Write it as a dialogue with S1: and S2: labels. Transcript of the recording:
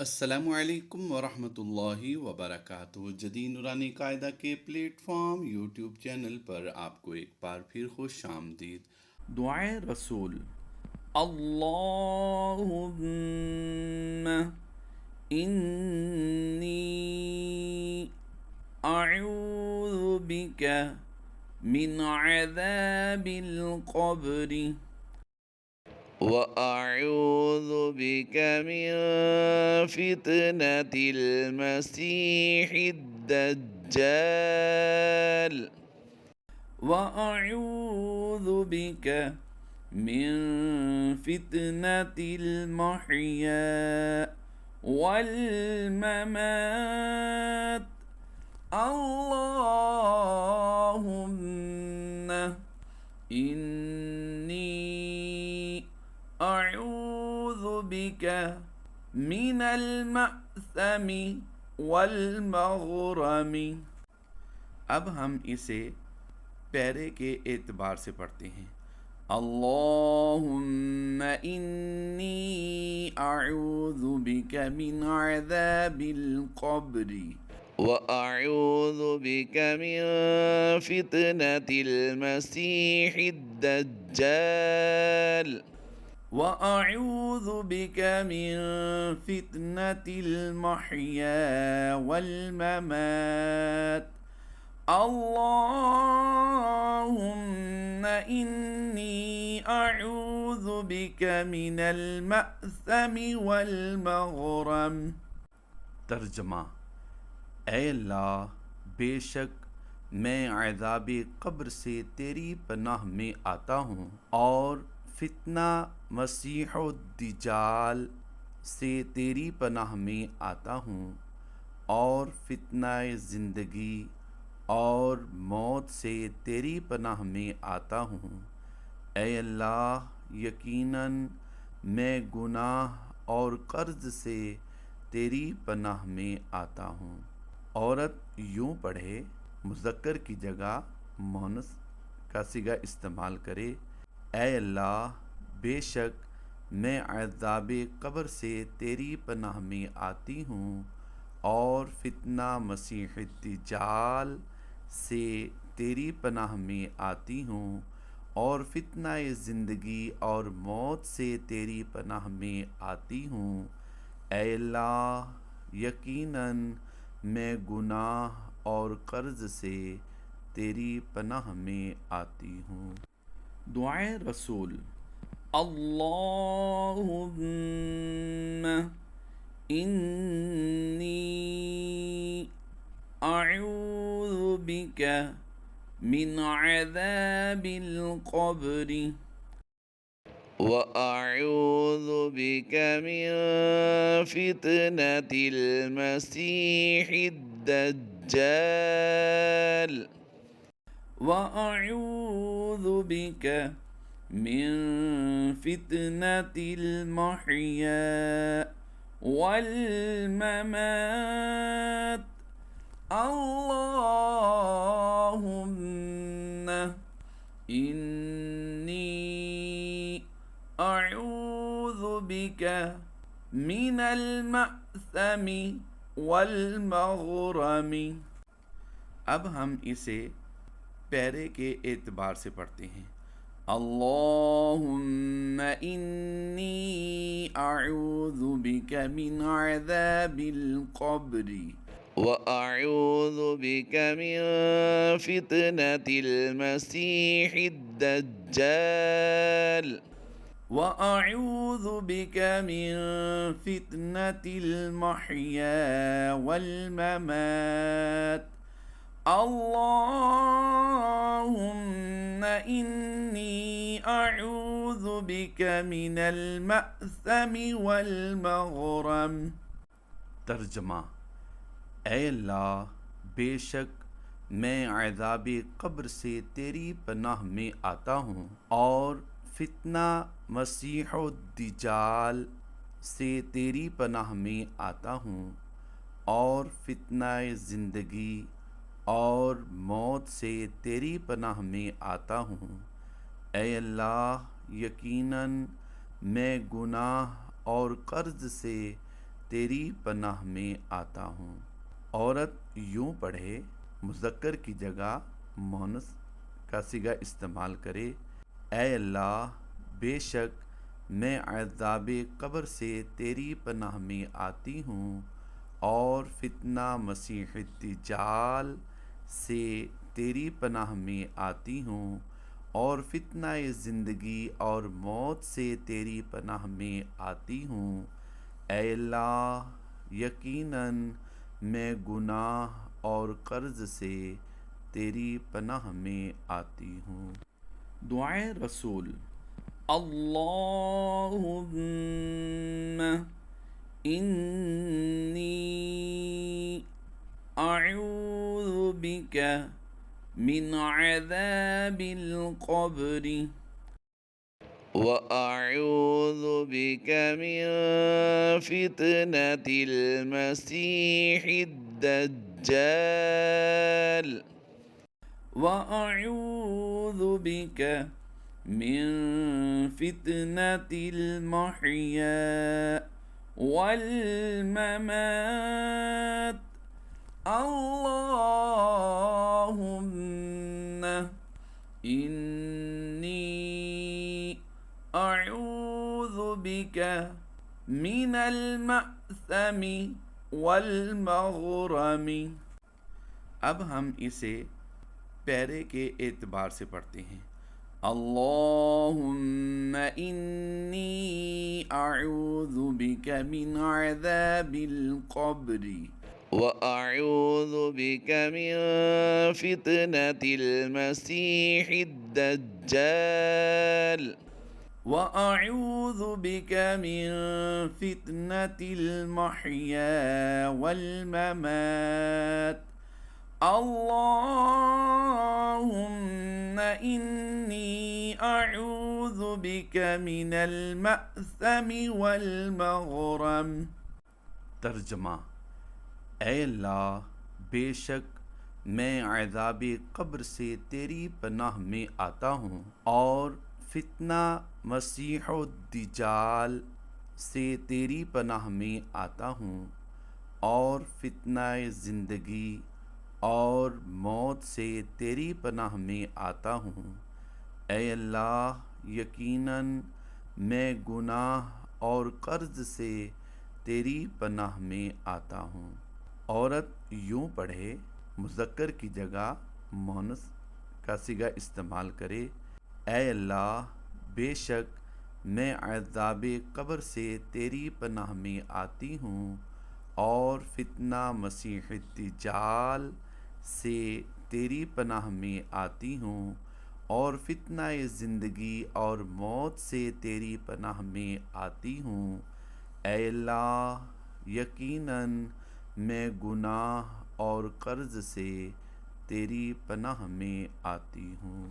S1: अस्सलामुअलैकुम वरहमतुल्लाहि वबरकातुहू। जदीद नूरानी कायदा के प्लेटफॉर्म यूट्यूब चैनल पर आपको एक बार फिर खुश आमदीद। दुआए रसूल। अल्लाहुम्मा इन्नी अऊज़ु बिका मिन अज़ाबिल क़ब्र وأعوذ بك من فتنة المسيح الدجال وأعوذ بك من فتنة المحيا والممات اللهم إني अऊज़ु बिका मिनल मअसमी वल मग़रमी। अब हम इसे पैरे के एतबार से पढ़ते हैं। अल्लाहुम्मा इन्नी अऊज़ु बिका मिन अज़ाबिल क़ब्रि वअऊज़ु बिका मिन फितनतिल मसीहिद दज्जाल वअऊज़ु बिका मिन फितनतिल महया वल ममात अल्लाहुम्मा इन्नी अऊज़ु बिका मिनल मअसमी वल मग़रम। तर्जमा: ऐ अल्लाह, बेशक मैं अज़ाब क़ब्र से तेरी पनाह में आता हूँ और फितना मसीहुद्दज्जाल से तेरी पनाह में आता हूँ और फितना ज़िंदगी और मौत से तेरी पनाह में आता हूँ। ऐ अल्लाह, यकीनन मैं गुनाह और कर्ज़ से तेरी पनाह में आता हूँ। औरत यूँ पढ़े, मुज़क्कर की जगह मुअन्नस का सिगा इस्तेमाल करे। ऐ अल्लाह, बेशक मैं अज़ाब क़ब्र से तेरी पनाह में आती हूँ और फितना मसीह दज्जाल से तेरी पनाह में आती हूँ और फितना ज़िंदगी और मौत से तेरी पनाह में आती हूँ। ऐ अल्लाह, यकीनन मैं गुनाह और कर्ज़ से तेरी पनाह में आती हूँ। दुआए रसूल। अल्लाहुम्मा इन्नी अऊज़ु बिका मिन अज़ाबिल क़ब्र वअऊज़ु बिका मिन फितनतिल मसीहिद दज्जाल वअऊज़ु बिका मिन फितनतिल महया वल ममात अल्लाहुम्मा इन्नी अऊज़ु बिका मिनल मअसमी वल मग़रमी। अब हम इसे पैरे के एतबार से पढ़ते हैं। अल्लाहुम्मा इन्नी अऊज़ु बिका मिन अज़ाबिल क़ब्रि वअऊज़ु बिका मिन फितनतिल मसीहिद दज्जाल वअऊज़ु बिका मिन फितनतिल महया वल ममात अल्लाहुम्मा इन्नी अऊज़ु बिका मिनल मअसमी वल मग़रम। तर्जमा: ऐ अल्लाह, बेशक मैं अज़ाब क़ब्र से तेरी पनाह में आता हूँ और फितना मसीहुद्दज्जाल से तेरी पनाह में आता हूँ और फितना ज़िंदगी और मौत से तेरी पनाह में आता हूँ। ऐ अल्लाह, यकीनन मैं गुनाह और कर्ज़ से तेरी पनाह में आता हूँ। औरत यूँ पढ़े, मुज़क्कर की जगह मुअन्नस का सिगा इस्तेमाल करे। ऐ अल्लाह, बेशक मैं अज़ाब क़ब्र से तेरी पनाह में आती हूँ और फितना मसीह दज्जाल से तेरी पनाह में आती हूँ और फितना ज़िंदगी और मौत से तेरी पनाह में आती हूँ। ऐ अल्लाह, यकीनन मैं गुनाह और कर्ज़ से तेरी पनाह में आती हूँ। दुआए रसूल। अल्लाहुम्मा इन्नी अऊज़ु बिका मिन अज़ाबिल क़ब्रि व अऊज़ु बिका मिन फितनतिल मसीहिद दज्जाल व अऊज़ु बिका मिन फितनतिल महया वल ममात। अल्लाहुम्मा इन्नी अऊज़ु बिका मिनल मअसमी वल मग़रमी। अब हम इसे पैरे के एतबार से पढ़ते हैं। अल्लाहुम्मा इन्नी अऊज़ु बिका मिन अज़ाबिल क़ब्रि व अऊज़ु बिका मिन फितनतिल मसीहिद दज्जाल व अऊज़ु बिका मिन फितनतिल महया वल ममात। अल्लाहुम्मा इन्नी अऊज़ु बिका मिनल मअसमी वल मग़रम। तर्जमा। ऐ अल्लाह, बेशक मैं अज़ाब क़ब्र से तेरी पनाह में आता हूँ और फितना मसीह दज्जाल से तेरी पनाह में आता हूँ और फितना ज़िंदगी और मौत से तेरी पनाह में आता हूँ। ऐ अल्लाह, यकीनन मैं गुनाह और कर्ज़ से तेरी पनाह में आता हूँ। औरत यूँ पढ़े, मुज़क्कर की जगह मुअन्नस का सिगा इस्तेमाल करे। ऐ अल्लाह, बेशक मैं अज़ाब क़ब्र से तेरी पनाह में आती हूँ और फितना मसीह दज्जाल से तेरी पनाह में आती हूँ और फितना ज़िंदगी और मौत से तेरी पनाह में आती हूँ। ऐ अल्लाह, यकीनन मैं गुनाह और कर्ज़ से तेरी पनाह में आती हूँ।